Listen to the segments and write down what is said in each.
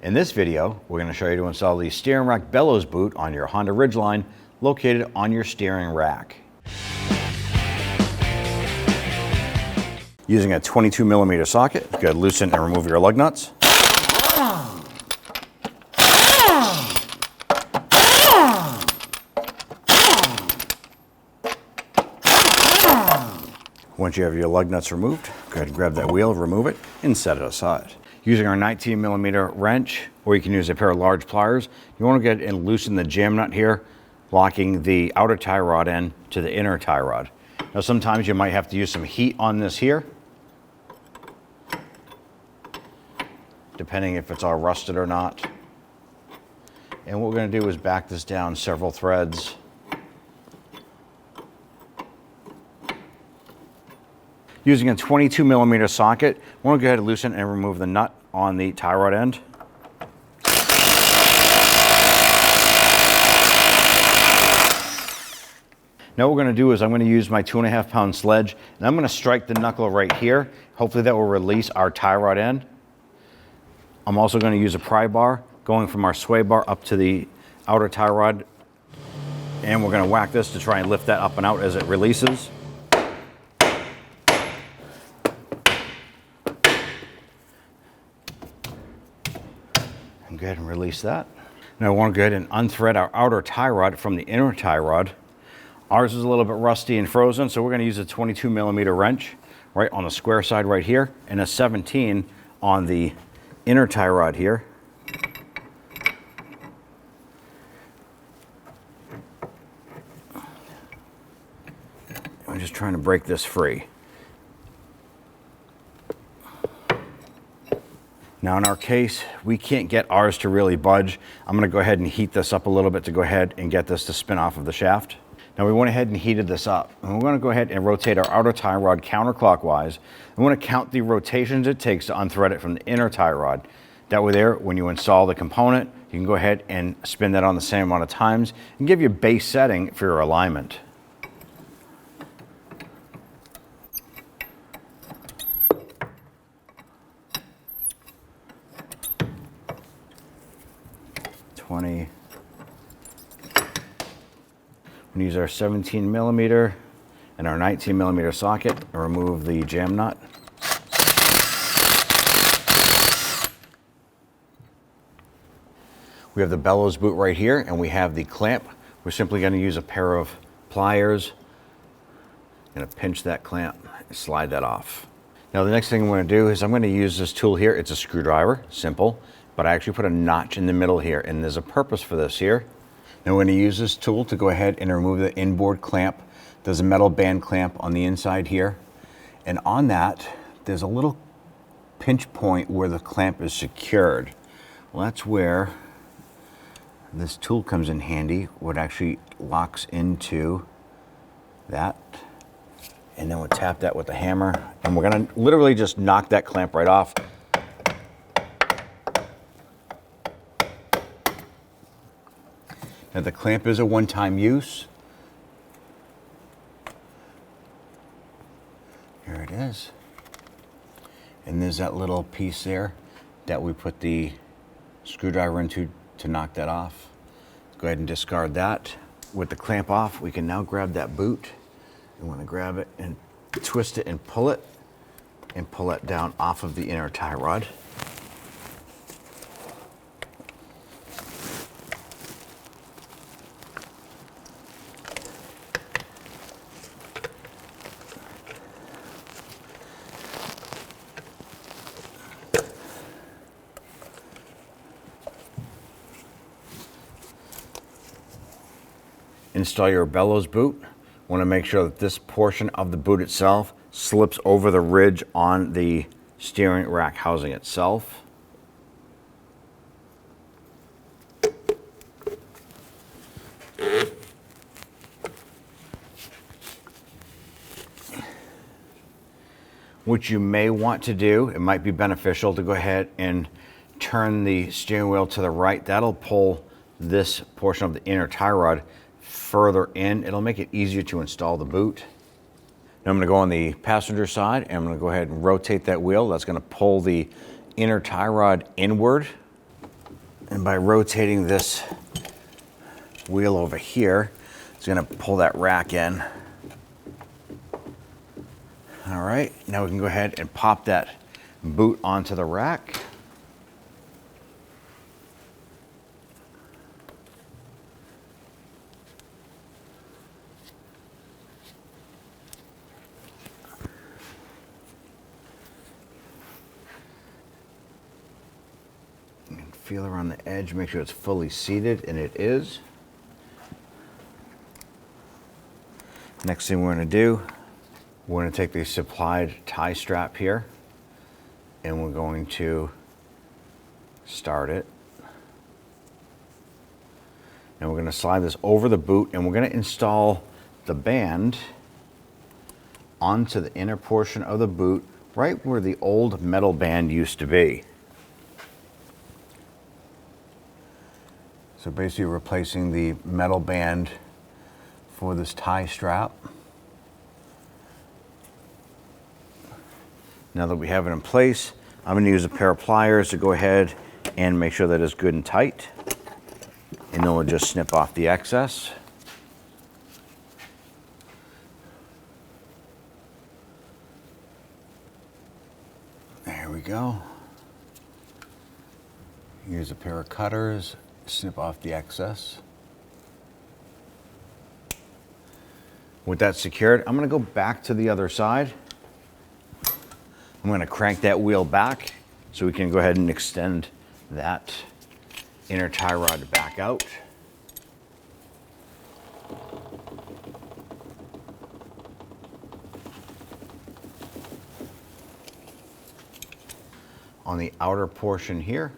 In this video, we're going to show you to install the steering rack bellows boot on your Honda Ridgeline located on your steering rack. Using a 22mm socket, you can loosen and remove your lug nuts. Once you have your lug nuts removed, go ahead and grab that wheel, remove it, and set it aside. Using our 19mm wrench, or you can use a pair of large pliers, you want to get and loosen the jam nut here, locking the outer tie rod end to the inner tie rod. Now sometimes you might have to use some heat on this here, depending if it's all rusted or not. And what we're going to do is back this down several threads. Using a 22mm socket, we're going to go ahead and loosen and remove the nut on the tie rod end. Now what we're going to do is I'm going to use my 2.5-pound sledge, and I'm going to strike the knuckle right here. Hopefully that will release our tie rod end. I'm also going to use a pry bar going from our sway bar up to the outer tie rod, and we're going to whack this to try and lift that up and out as it releases. And go ahead and release that. Now I want to go ahead and unthread our outer tie rod from the inner tie rod. Ours is a little bit rusty and frozen, so we're going to use a 22mm wrench right on the square side right here, and a 17 on the inner tie rod here. I'm just trying to break this free. Now in our case, we can't get ours to really budge. I'm going to go ahead and heat this up a little bit to go ahead and get this to spin off of the shaft. Now we went ahead and heated this up, and we're going to go ahead and rotate our outer tie rod counterclockwise. We want to count the rotations it takes to unthread it from the inner tie rod. That way there, when you install the component, you can go ahead and spin that on the same amount of times and give you a base setting for your alignment. We use our 17mm and our 19mm socket and remove the jam nut. We have the bellows boot right here, and we have the clamp. We're simply going to use a pair of pliers. I'm going to pinch that clamp and slide that off. Now the next thing I'm going to do is I'm going to use this tool here. It's a screwdriver, simple, but I actually put a notch in the middle here, and there's a purpose for this here. Now we're going to use this tool to go ahead and remove the inboard clamp. There's a metal band clamp on the inside here, and on that there's a little pinch point where the clamp is secured. Well, that's where this tool comes in handy, what actually locks into that, and then we'll tap that with the hammer, and we're going to literally just knock that clamp right off. Now the clamp is a one-time use. Here it is. And there's that little piece there that we put the screwdriver into to knock that off. Go ahead and discard that. With the clamp off, we can now grab that boot. You want to grab it and twist it and pull it down off of the inner tie rod. Install your bellows boot. Want to make sure that this portion of the boot itself slips over the ridge on the steering rack housing itself. What you may want to do, it might be beneficial to go ahead and turn the steering wheel to the right. That'll pull this portion of the inner tie rod further in. It'll make it easier to install the boot. Now I'm going to go on the passenger side, and I'm going to go ahead and rotate that wheel. That's going to pull the inner tie rod inward. And by rotating this wheel over here, it's going to pull that rack in. All right, now we can go ahead and pop that boot onto the rack. Feel around the edge, make sure it's fully seated, and it is. Next thing we're going to do, we're going to take the supplied tie strap here, and we're going to start it. And we're going to slide this over the boot, and we're going to install the band onto the inner portion of the boot, right where the old metal band used to be. So basically replacing the metal band for this tie strap. Now that we have it in place, I'm going to use a pair of pliers to go ahead and make sure that it's good and tight. And then we'll just snip off the excess. There we go. Use a pair of cutters. Snip off the excess. With that secured, I'm going to go back to the other side. I'm going to crank that wheel back so we can go ahead and extend that inner tie rod back out. On the outer portion here,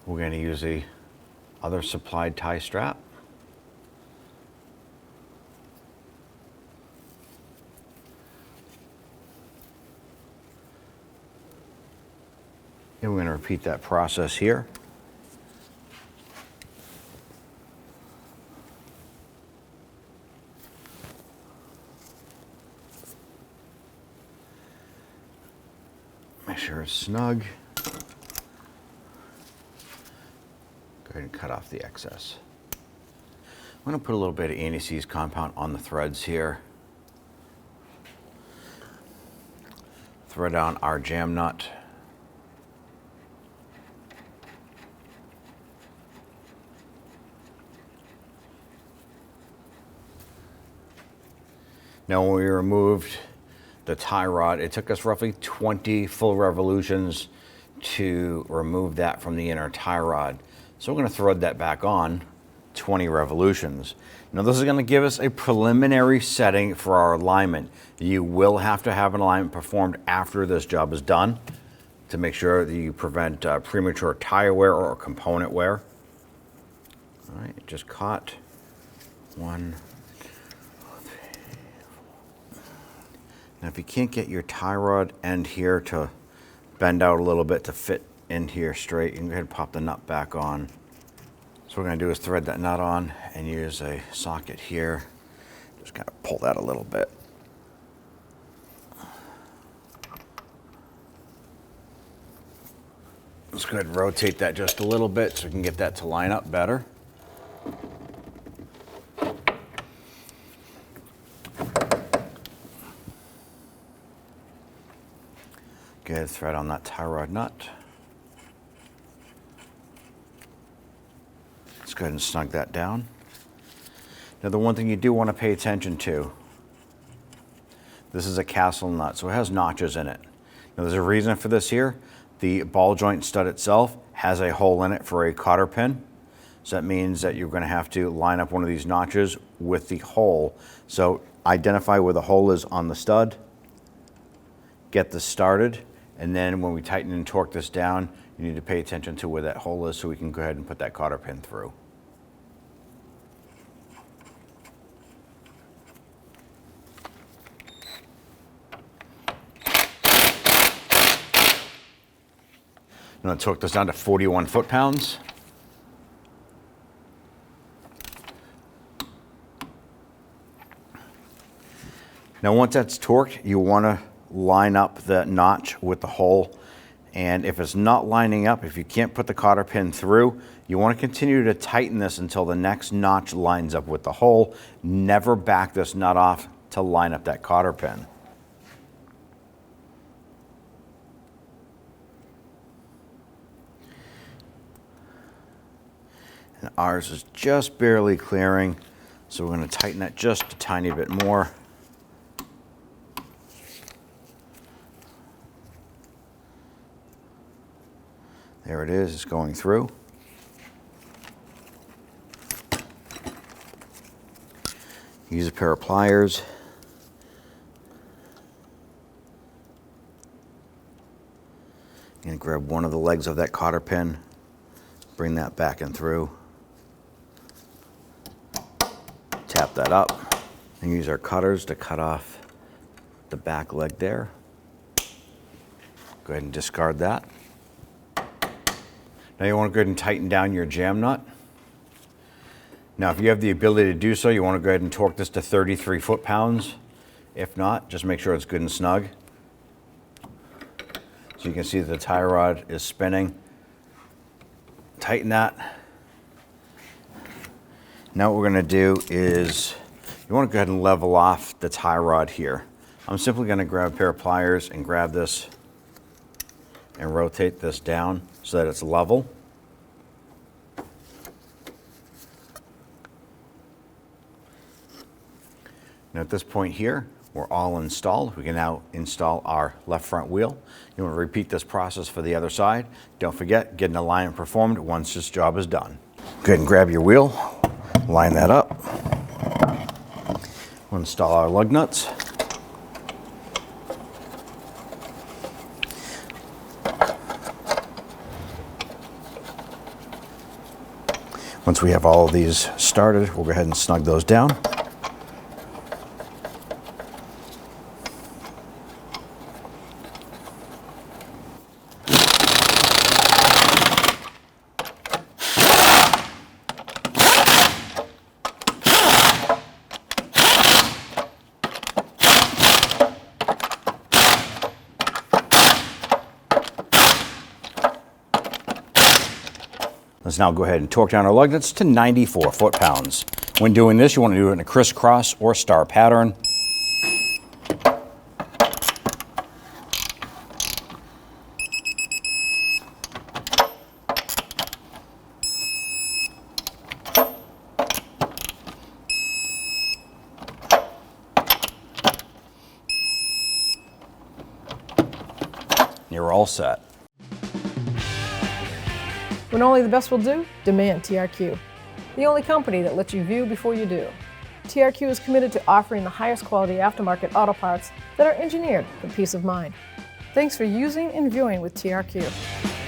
we're going to use a other supplied tie strap. And we're going to repeat that process here. Make sure it's snug. Go ahead and cut off the excess. I'm going to put a little bit of anti-seize compound on the threads here. Thread on our jam nut. Now when we removed the tie rod, it took us roughly 20 full revolutions to remove that from the inner tie rod. So we're going to thread that back on 20 revolutions. Now this is going to give us a preliminary setting for our alignment. You will have to have an alignment performed after this job is done to make sure that you prevent premature tire wear or component wear. All right, it just caught one. Now if you can't get your tie rod end here to bend out a little bit to fit in here straight, you can go ahead and pop the nut back on. So what we're going to do is thread that nut on and use a socket here. Just kind of pull that a little bit. Let's go ahead and rotate that just a little bit so we can get that to line up better. Go ahead and thread on that tie rod nut. Let's go ahead and snug that down. Now the one thing you do want to pay attention to, this is a castle nut, so it has notches in it. Now there's a reason for this here. The ball joint stud itself has a hole in it for a cotter pin. So that means that you're going to have to line up one of these notches with the hole. So identify where the hole is on the stud, get this started, and then when we tighten and torque this down, you need to pay attention to where that hole is so we can go ahead and put that cotter pin through. I'm going to torque this down to 41 foot-pounds. Now once that's torqued, you want to line up the notch with the hole And if it's not lining up, if you can't put the cotter pin through, you want to continue to tighten this until the next notch lines up with the hole. Never back this nut off to line up that cotter pin. And ours is just barely clearing, so we're going to tighten that just a tiny bit more. There it is, it's going through. Use a pair of pliers. And grab one of the legs of that cotter pin, bring that back and through. Tap that up and use our cutters to cut off the back leg there. Go ahead and discard that. Now you want to go ahead and tighten down your jam nut. Now if you have the ability to do so, you want to go ahead and torque this to 33 foot-pounds. If not, just make sure it's good and snug. So you can see that the tie rod is spinning. Tighten that. Now what we're going to do is you want to go ahead and level off the tie rod here. I'm simply going to grab a pair of pliers and grab this and rotate this down so that it's level. Now at this point here, we're all installed. We can now install our left front wheel. You want to repeat this process for the other side. Don't forget, get an alignment performed once this job is done. Go ahead and grab your wheel, line that up. We'll install our lug nuts. Once we have all of these started, we'll go ahead and snug those down. Let's now go ahead and torque down our lug nuts to 94 foot-pounds. When doing this, you want to do it in a crisscross or star pattern. You're all set. When only the best will do, demand TRQ. The only company that lets you view before you do. TRQ is committed to offering the highest quality aftermarket auto parts that are engineered for peace of mind. Thanks for using and viewing with TRQ.